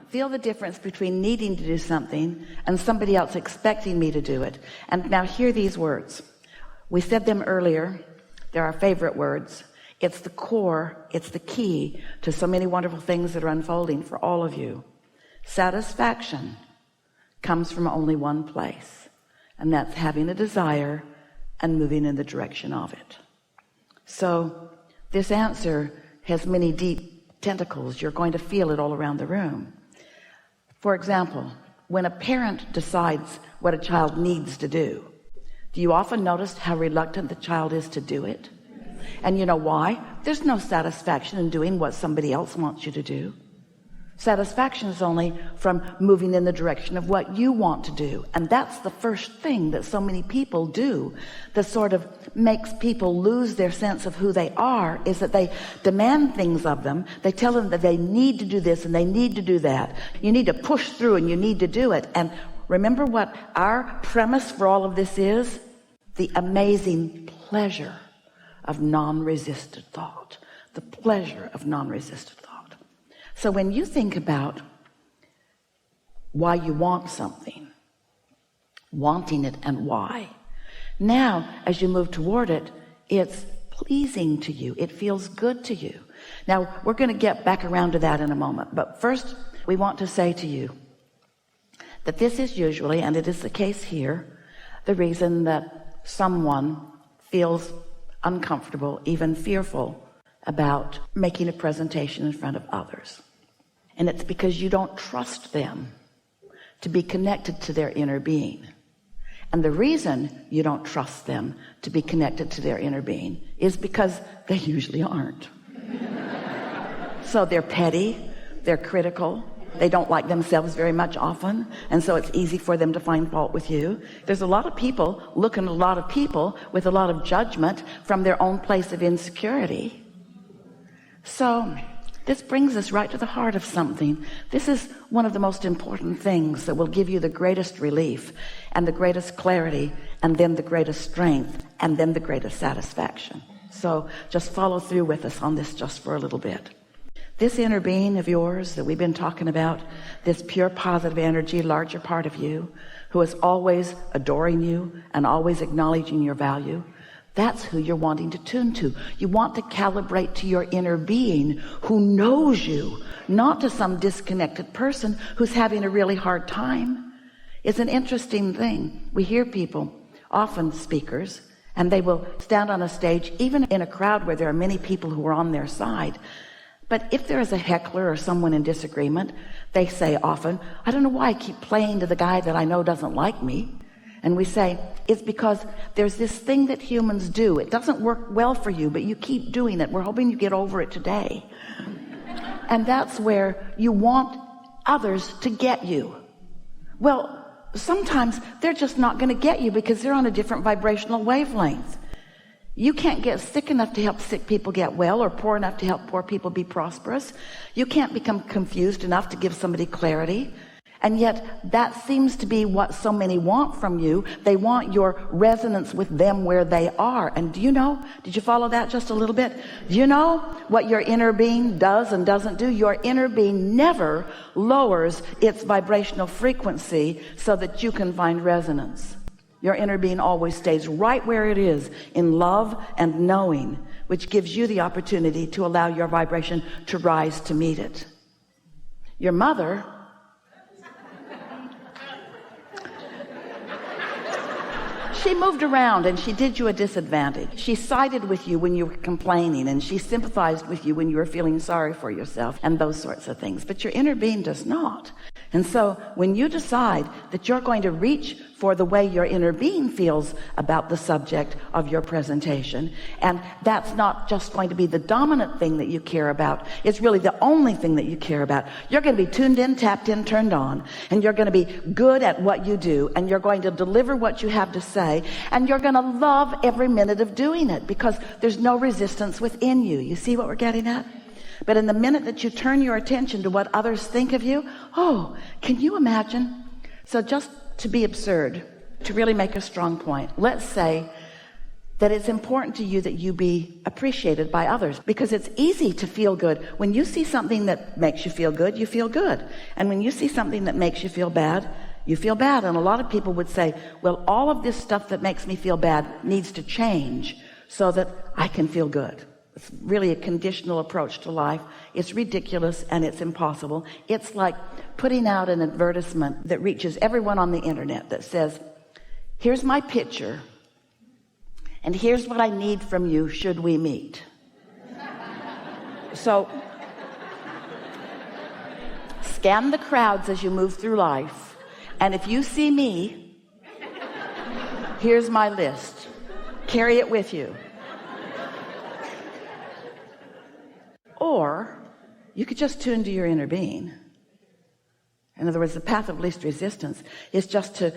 feel the difference between needing to do something and somebody else expecting me to do it. And now hear these words. We said them earlier. They're our favorite words. It's the core, it's the key to so many wonderful things that are unfolding for all of you. Satisfaction comes from only one place, and that's having a desire and moving in the direction of it. So this answer has many deep tentacles. You're going to feel it all around the room. For example, when a parent decides what a child needs to do you often notice how reluctant the child is to do it? And you know why? There's no satisfaction in doing what somebody else wants you to do. Satisfaction is only from moving in the direction of what you want to do. And that's the first thing that so many people do that sort of makes people lose their sense of who they are, is that they demand things of them. They tell them that they need to do this and they need to do that. You need to push through and you need to do it. And remember what our premise for all of this is? The amazing pleasure of non-resistant thought. The pleasure of non-resistant thought. So when you think about why you want something, wanting it and why, now as you move toward it, it's pleasing to you. It feels good to you. Now we're going to get back around to that in a moment. But first we want to say to you that this is usually, and it is the case here, the reason that someone feels uncomfortable, even fearful about making a presentation in front of others. And it's because you don't trust them to be connected to their inner being. And the reason you don't trust them to be connected to their inner being is because they usually aren't. So they're petty, they're critical, they don't like themselves very much often, and so it's easy for them to find fault with you. There's a lot of people looking at a lot of people with a lot of judgment from their own place of insecurity. So this brings us right to the heart of something. This is one of the most important things that will give you the greatest relief and the greatest clarity, and then the greatest strength, and then the greatest satisfaction. So just follow through with us on this just for a little bit. This inner being of yours that we've been talking about, this pure positive energy, larger part of you, who is always adoring you and always acknowledging your value, that's who you're wanting to tune to. You want to calibrate to your inner being who knows you, not to some disconnected person who's having a really hard time. It's an interesting thing. We hear people, often speakers, and they will stand on a stage, even in a crowd where there are many people who are on their side. But if there is a heckler or someone in disagreement, they say often, I don't know why I keep playing to the guy that I know doesn't like me. And we say, it's because there's this thing that humans do. It doesn't work well for you, but you keep doing it. We're hoping you get over it today. And that's where you want others to get you. Well, sometimes they're just not going to get you because they're on a different vibrational wavelength. You can't get sick enough to help sick people get well, or poor enough to help poor people be prosperous. You can't become confused enough to give somebody clarity. And yet that seems to be what so many want from you. They want your resonance with them where they are. And do you know, did you follow that just a little bit? Do you know what your inner being does and doesn't do? Your inner being never lowers its vibrational frequency so that you can find resonance. Your inner being always stays right where it is, in love and knowing, which gives you the opportunity to allow your vibration to rise to meet it. Your mother she moved around and she did you a disadvantage. She sided with you when you were complaining, and she sympathized with you when you were feeling sorry for yourself and those sorts of things. But your inner being does not. And so when you decide that you're going to reach for the way your inner being feels about the subject of your presentation, and that's not just going to be the dominant thing that you care about, it's really the only thing that you care about. You're going to be tuned in, tapped in, turned on, and you're going to be good at what you do, and you're going to deliver what you have to say, and you're going to love every minute of doing it because there's no resistance within you. You see what we're getting at? But in the minute that you turn your attention to what others think of you, oh, can you imagine? So just to be absurd, to really make a strong point, let's say that it's important to you that you be appreciated by others, because it's easy to feel good. When you see something that makes you feel good, you feel good. And when you see something that makes you feel bad, you feel bad. And a lot of people would say, well, all of this stuff that makes me feel bad needs to change so that I can feel good. It's really a conditional approach to life. It's ridiculous and it's impossible. It's like putting out an advertisement that reaches everyone on the internet that says, here's my picture, and here's what I need from you should we meet. So scan the crowds as you move through life, and if you see me, here's my list. Carry it with you. Or you could just tune to your inner being. In other words, the path of least resistance is just to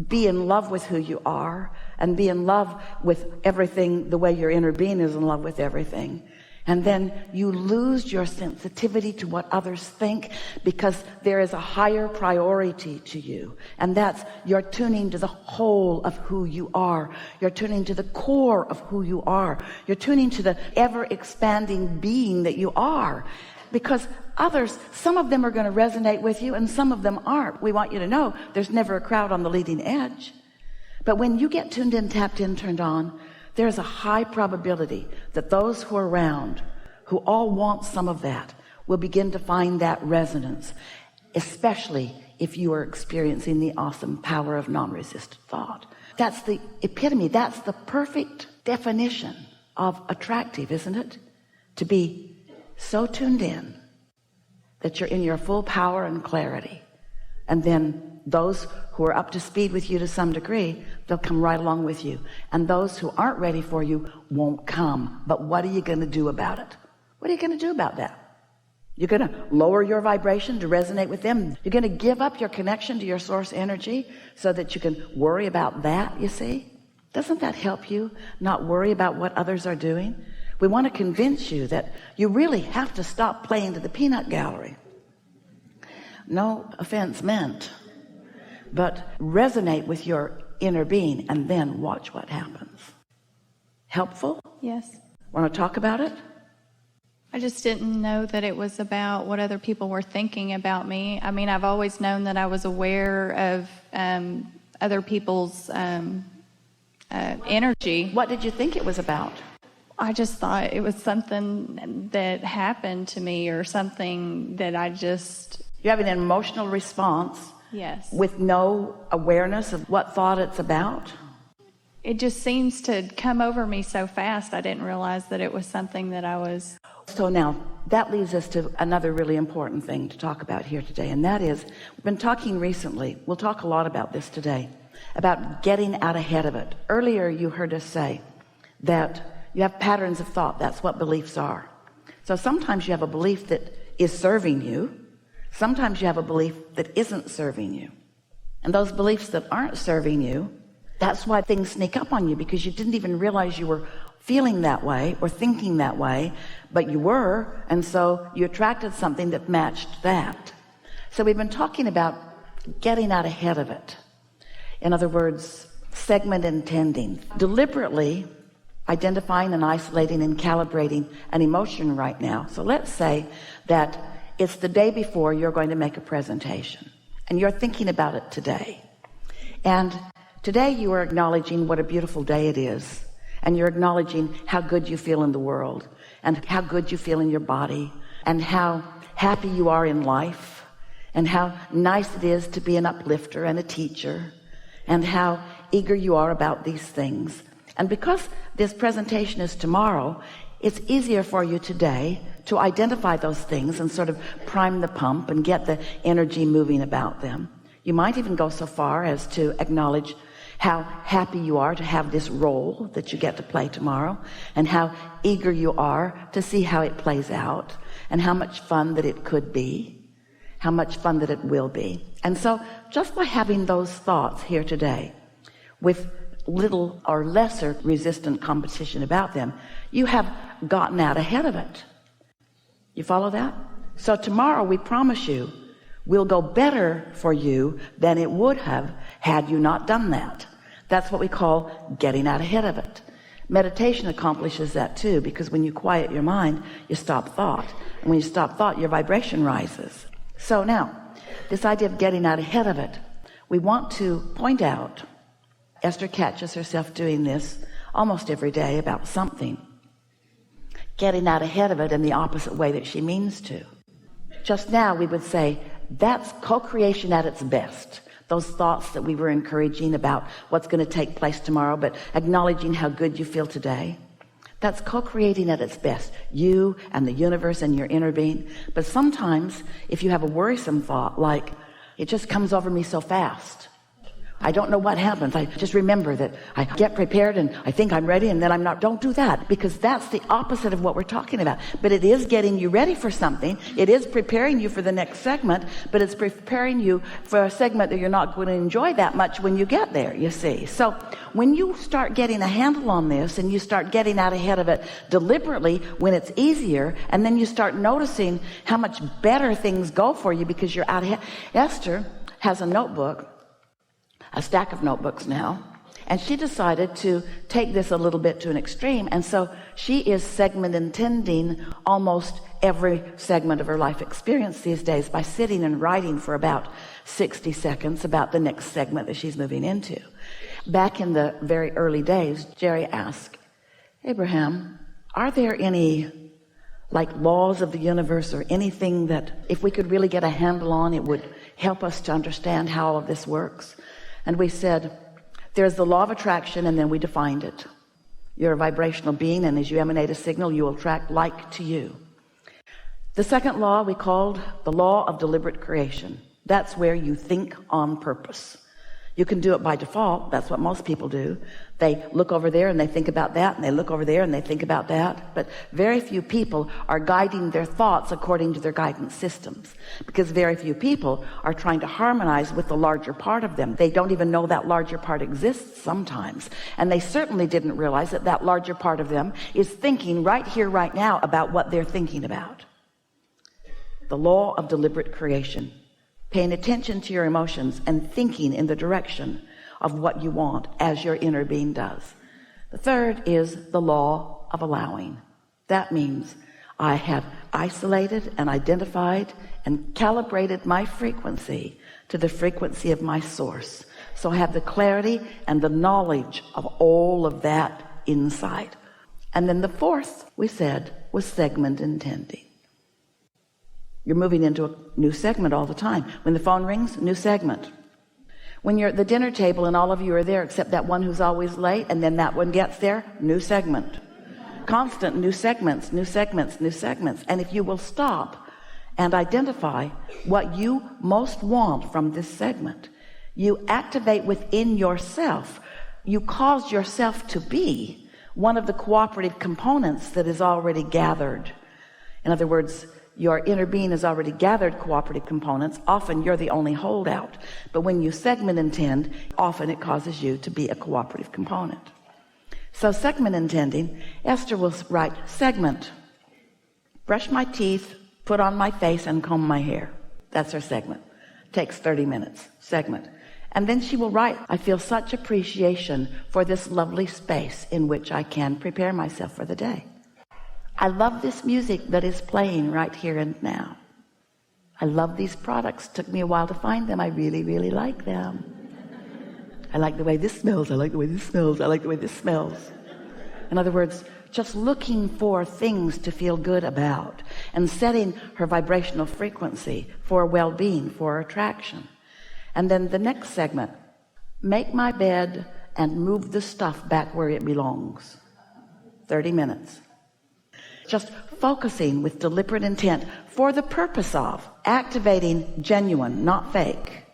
be in love with who you are and be in love with everything the way your inner being is in love with everything. And then you lose your sensitivity to what others think, because there is a higher priority to you. And that's, you're tuning to the whole of who you are. You're tuning to the core of who you are. You're tuning to the ever-expanding being that you are. Because others, some of them are going to resonate with you and some of them aren't. We want you to know there's never a crowd on the leading edge. But when you get tuned in, tapped in, turned on, there's a high probability that those who are around, who all want some of that, will begin to find that resonance, especially if you are experiencing the awesome power of non-resistant thought. That's the epitome. That's the perfect definition of attractive, isn't it? To be so tuned in that you're in your full power and clarity. And then those who are up to speed with you to some degree, they'll come right along with you. And those who aren't ready for you won't come. But what are you going to do about it? What are you going to do about that? You're going to lower your vibration to resonate with them. You're going to give up your connection to your source energy so that you can worry about that, you see? Doesn't that help you not worry about what others are doing? We want to convince you that you really have to stop playing to the peanut gallery. No offense meant, but resonate with your inner being and then watch what happens. Helpful? Yes. Want to talk about it? I just didn't know that it was about what other people were thinking about me. I mean, I've always known that I was aware of other people's energy. What did you think it was about? I just thought it was something that happened to me, or something that I just... You have an emotional response. Yes. With no awareness of what thought it's about. It just seems to come over me so fast. I didn't realize that it was something that I was... So now that leads us to another really important thing to talk about here today. And that is, we've been talking recently, we'll talk a lot about this today, about getting out ahead of it. Earlier you heard us say that you have patterns of thought. That's what beliefs are. So sometimes you have a belief that is serving you. Sometimes you have a belief that isn't serving you. And those beliefs that aren't serving you, that's why things sneak up on you, because you didn't even realize you were feeling that way or thinking that way, but you were, and so you attracted something that matched that. So we've been talking about getting out ahead of it. In other words, segment intending. Deliberately identifying and isolating and calibrating an emotion right now. So let's say that it's the day before you're going to make a presentation and you're thinking about it today. And today you are acknowledging what a beautiful day it is. And you're acknowledging how good you feel in the world and how good you feel in your body and how happy you are in life and how nice it is to be an uplifter and a teacher and how eager you are about these things. And because this presentation is tomorrow, it's easier for you today to identify those things and sort of prime the pump and get the energy moving about them. You might even go so far as to acknowledge how happy you are to have this role that you get to play tomorrow, and how eager you are to see how it plays out, and how much fun that it could be, how much fun that it will be. And so just by having those thoughts here today, with little or lesser resistant competition about them, you have gotten out ahead of it. You follow that? So tomorrow, we promise you, will go better for you than it would have had you not done that. That's what we call getting out ahead of it. Meditation accomplishes that too, because when you quiet your mind, you stop thought. And when you stop thought, your vibration rises. So now, this idea of getting out ahead of it, we want to point out, Esther catches herself doing this almost every day about something, getting out ahead of it in the opposite way that she means to. Just now we would say that's co-creation at its best. Those thoughts that we were encouraging about what's going to take place tomorrow, but acknowledging how good you feel today, that's co-creating at its best, you and the universe and your inner being. But sometimes if you have a worrisome thought, like it just comes over me so fast, I don't know what happens, I just remember that I get prepared and I think I'm ready and then I'm not. Don't do that, because that's the opposite of what we're talking about. But it is getting you ready for something. It is preparing you for the next segment, but it's preparing you for a segment that you're not going to enjoy that much when you get there, you see. So when you start getting a handle on this and you start getting out ahead of it deliberately when it's easier, and then you start noticing how much better things go for you because you're out ahead. Esther has a notebook, a stack of notebooks now, and she decided to take this a little bit to an extreme, and so she is segment intending almost every segment of her life experience these days by sitting and writing for about 60 seconds about the next segment that she's moving into. Back in the very early days, Jerry asked, Abraham, are there any like laws of the universe or anything that if we could really get a handle on, it would help us to understand how all of this works? And we said, there's the law of attraction, and then we defined it. You're a vibrational being, and as you emanate a signal, you will attract like to you. The second law we called the law of deliberate creation. That's where you think on purpose. You can do it by default. That's what most people do. They look over there and they think about that, and they look over there and they think about that. But very few people are guiding their thoughts according to their guidance systems, because very few people are trying to harmonize with the larger part of them. They don't even know that larger part exists sometimes. And they certainly didn't realize that that larger part of them is thinking right here, right now about what they're thinking about. The law of deliberate creation. Paying attention to your emotions and thinking in the direction of what you want as your inner being does. The third is the law of allowing. That means I have isolated and identified and calibrated my frequency to the frequency of my source. So I have the clarity and the knowledge of all of that inside. And then the fourth, we said, was segment intending. You're moving into a new segment all the time. When the phone rings, new segment. When you're at the dinner table and all of you are there except that one who's always late, and then that one gets there, new segment. Constant new segments, new segments, new segments. And if you will stop and identify what you most want from this segment, you activate within yourself, you cause yourself to be one of the cooperative components that is already gathered. In other words, your inner being has already gathered cooperative components. Often you're the only holdout. But when you segment intend, often it causes you to be a cooperative component. So segment intending, Esther will write segment. Brush my teeth, put on my face, and comb my hair. That's her segment. Takes 30 minutes. Segment. And then she will write, I feel such appreciation for this lovely space in which I can prepare myself for the day. I love this music that is playing right here and now. I love these products. Took me a while to find them. I really, really like them. I like the way this smells. I like the way this smells. I like the way this smells. In other words, just looking for things to feel good about and setting her vibrational frequency for well-being, for attraction. And then the next segment, make my bed and move the stuff back where it belongs. 30 minutes. Just focusing with deliberate intent for the purpose of activating genuine, not fake,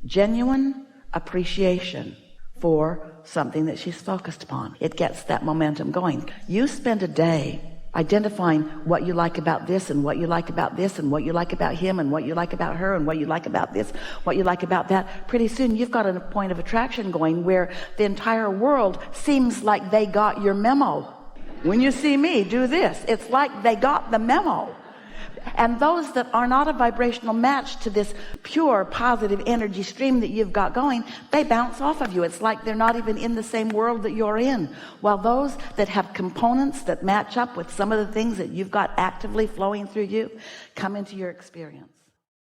genuine appreciation for something that she's focused upon. It gets that momentum going. You spend a day identifying what you like about this and what you like about this and what you like about him and what you like about her and what you like about this, what you like about that. Pretty soon you've got a point of attraction going where the entire world seems like they got your memo. When you see me do this, it's like they got the memo. And those that are not a vibrational match to this pure positive energy stream that you've got going, they bounce off of you. It's like they're not even in the same world that you're in. While those that have components that match up with some of the things that you've got actively flowing through you come into your experience.